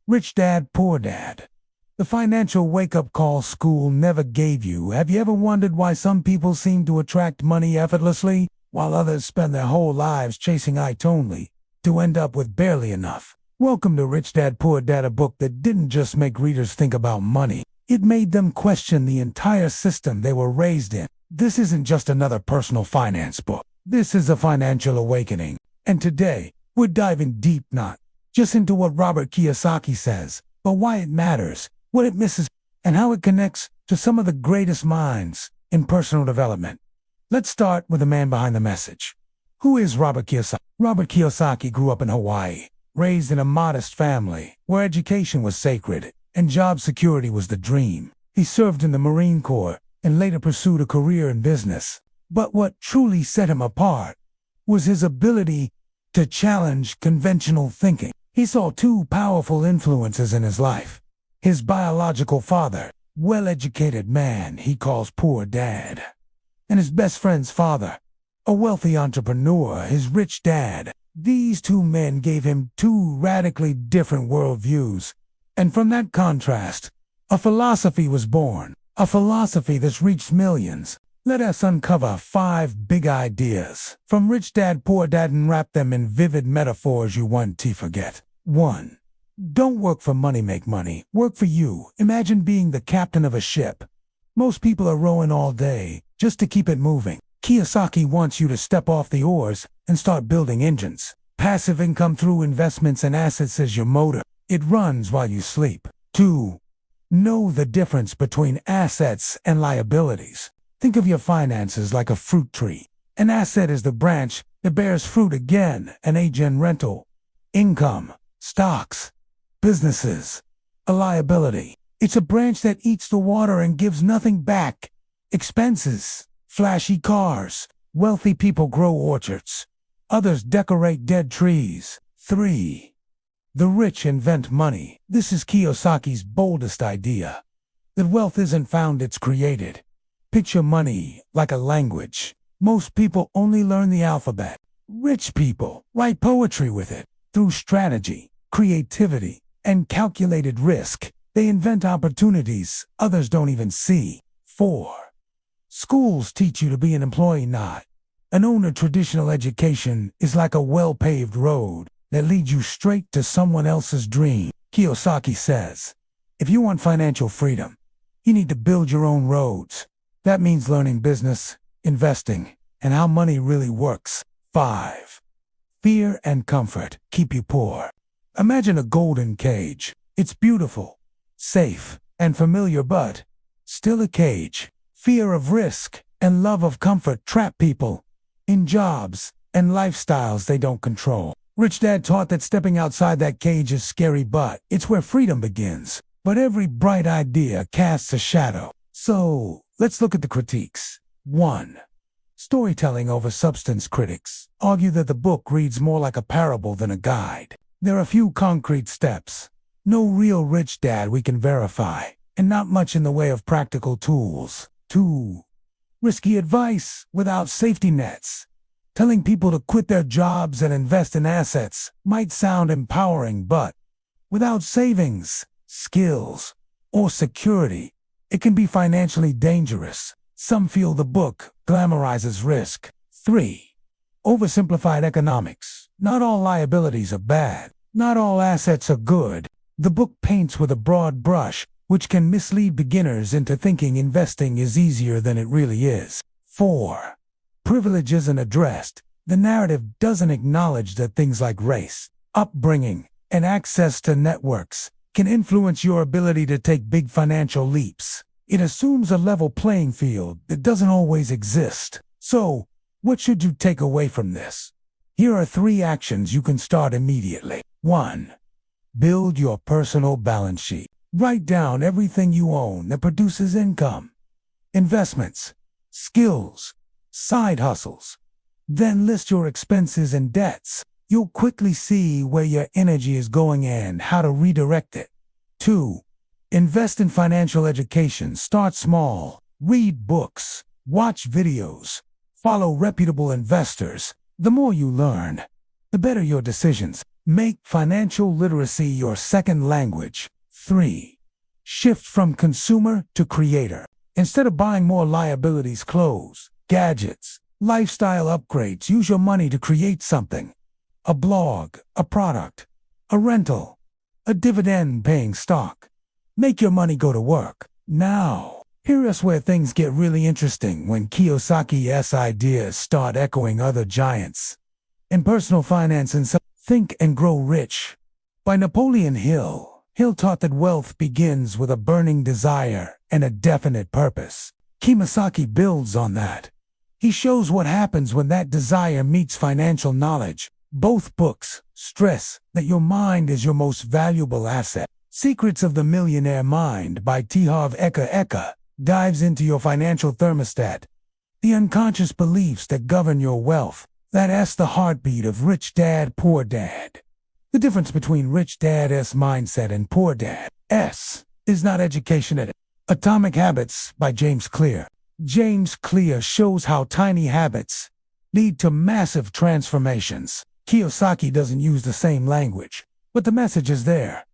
Rich Dad, Poor Dad. The financial wake-up call school never gave you. Have you ever wondered why some people seem to attract money effortlessly, while others spend their whole lives chasing it only to end up with barely enough? Welcome to Rich Dad, Poor Dad, a book that didn't just make readers think about money. It made them question the entire system they were raised in. This isn't just another personal finance book. This is a financial awakening. And today, we're diving deep not just into what Robert Kiyosaki says, but why it matters, what it misses, and how it connects to some of the greatest minds in personal development. Let's start with the man behind the message. Who is Robert Kiyosaki? Robert Kiyosaki grew up in Hawaii, raised in a modest family where education was sacred and job security was the dream. He served in the Marine Corps and later pursued a career in business. But what truly set him apart was his ability to challenge conventional thinking. He saw two powerful influences in his life. His biological father, well-educated man he calls Poor Dad, and his best friend's father, a wealthy entrepreneur, his rich dad. These two men gave him two radically different worldviews. And from that contrast, a philosophy was born, a philosophy that's reached millions. Let us uncover 5 big ideas from Rich Dad, Poor Dad and wrap them in vivid metaphors you want to forget. 1. Don't work for money, make money. Work for you. Imagine being the captain of a ship. Most people are rowing all day just to keep it moving. Kiyosaki wants you to step off the oars and start building engines. Passive income through investments and assets is your motor. It runs while you sleep. 2. Know the difference between assets and liabilities. Think of your finances like a fruit tree. An asset is the branch that bears fruit again, an agent rental, income, stocks, businesses. A liability. It's a branch that eats the water and gives nothing back. Expenses, flashy cars. Wealthy people grow orchards. Others decorate dead trees. 3. The rich invent money. This is Kiyosaki's boldest idea. That wealth isn't found, it's created. Picture money like a language. Most people only learn the alphabet. Rich people write poetry with it. Through strategy, creativity, and calculated risk, they invent opportunities others don't even see. 4. Schools teach you to be an employee, not an owner. Traditional education is like a well-paved road that leads you straight to someone else's dream. Kiyosaki says, if you want financial freedom, you need to build your own roads. That means learning business, investing, and how money really works. 5. Fear and comfort keep you poor. Imagine a golden cage. It's beautiful, safe, and familiar, but still a cage. Fear of risk and love of comfort trap people in jobs and lifestyles they don't control. Rich Dad taught that stepping outside that cage is scary, but it's where freedom begins. But every bright idea casts a shadow. So, let's look at the critiques. 1. Storytelling over substance. Critics argue that the book reads more like a parable than a guide. There are few concrete steps, no real rich dad we can verify, and not much in the way of practical tools. 2. Risky advice without safety nets. Telling people to quit their jobs and invest in assets might sound empowering, but without savings, skills, or security, it can be financially dangerous. Some feel the book glamorizes risk. 3. Oversimplified economics. Not all liabilities are bad. Not all assets are good. The book paints with a broad brush, which can mislead beginners into thinking investing is easier than it really is. 4. Privilege isn't addressed. The narrative doesn't acknowledge that things like race, upbringing, and access to networks can influence your ability to take big financial leaps. It assumes a level playing field that doesn't always exist. So, what should you take away from this? Here are 3 actions you can start immediately. 1. Build your personal balance sheet. Write down everything you own that produces income. Investments, skills, side hustles. Then list your expenses and debts. You'll quickly see where your energy is going and how to redirect it. 2. Invest in financial education. Start small. Read books. Watch videos. Follow reputable investors. The more you learn, the better your decisions. Make financial literacy your second language. 3. Shift from consumer to creator. Instead of buying more liabilities, clothes, gadgets, lifestyle upgrades, use your money to create something. A blog, a product, a rental, a dividend-paying stock. Make your money go to work. Now, here is where things get really interesting when Kiyosaki's ideas start echoing other giants. In personal finance and Think and Grow Rich by Napoleon Hill. Hill taught that wealth begins with a burning desire and a definite purpose. Kiyosaki builds on that. He shows what happens when that desire meets financial knowledge. Both books stress that your mind is your most valuable asset. Secrets of the Millionaire Mind by T. Harv Eker dives into your financial thermostat, the unconscious beliefs that govern your wealth. That's the heartbeat of Rich Dad, Poor Dad. The difference between Rich Dad's mindset and Poor Dad's is not education at Atomic Habits by James Clear. James Clear shows how tiny habits lead to massive transformations. Kiyosaki doesn't use the same language, but the message is there.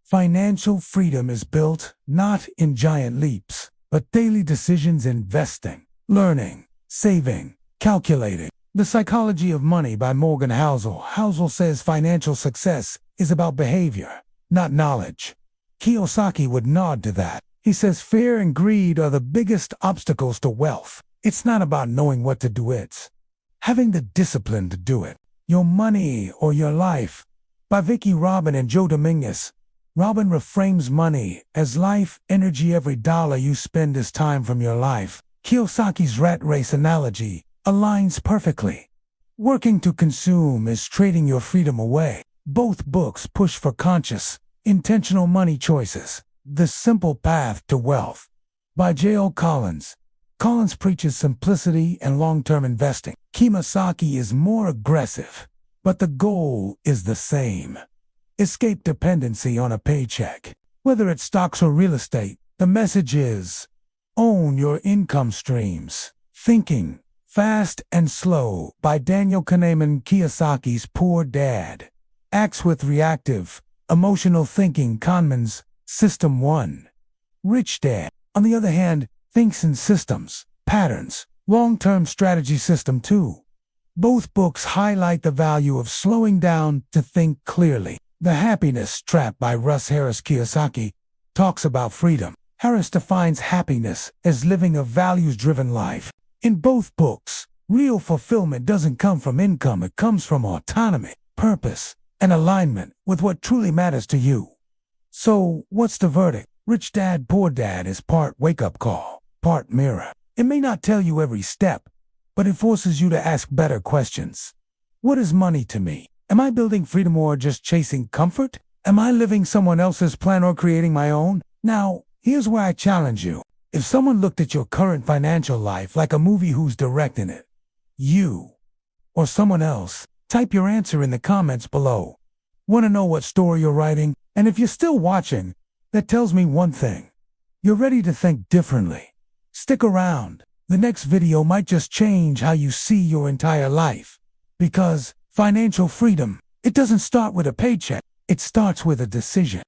Financial freedom is built not in giant leaps, but daily decisions: investing, learning, saving, calculating. The Psychology of Money by Morgan Housel. Housel says financial success is about behavior, not knowledge. Kiyosaki would nod to that. He says fear and greed are the biggest obstacles to wealth. It's not about knowing what to do, it's having the discipline to do it. Your Money or Your Life by Vicki Robin and Joe Dominguez. Robin reframes money as life energy. Every dollar you spend is time from your life. Kiyosaki's rat race analogy aligns perfectly. Working to consume is trading your freedom away. Both books push for conscious, intentional money choices. The Simple Path to Wealth by J.O. Collins. Collins preaches simplicity and long-term investing. Kiyosaki is more aggressive, but the goal is the same. Escape dependency on a paycheck. Whether it's stocks or real estate, the message is own your income streams. Thinking Fast and Slow by Daniel Kahneman. Kiyosaki's Poor Dad acts with reactive, emotional thinking. Kahneman's System 1. Rich Dad, on the other hand, thinks in systems, patterns, long-term strategy. System 2. Both books highlight the value of slowing down to think clearly. The Happiness Trap by Russ Harris. Kiyosaki talks about freedom. Harris defines happiness as living a values-driven life. In both books, real fulfillment doesn't come from income, it comes from autonomy, purpose, and alignment with what truly matters to you. So, what's the verdict? Rich Dad, Poor Dad is part wake-up call, part mirror. It may not tell you every step, but it forces you to ask better questions. What is money to me? Am I building freedom or just chasing comfort? Am I living someone else's plan or creating my own? Now, here's where I challenge you. If someone looked at your current financial life like a movie, who's directing it? You or someone else? Type your answer in the comments below. Want to know what story you're writing? And if you're still watching, that tells me one thing. You're ready to think differently. Stick around. The next video might just change how you see your entire life. Because financial freedom, it doesn't start with a paycheck. It starts with a decision.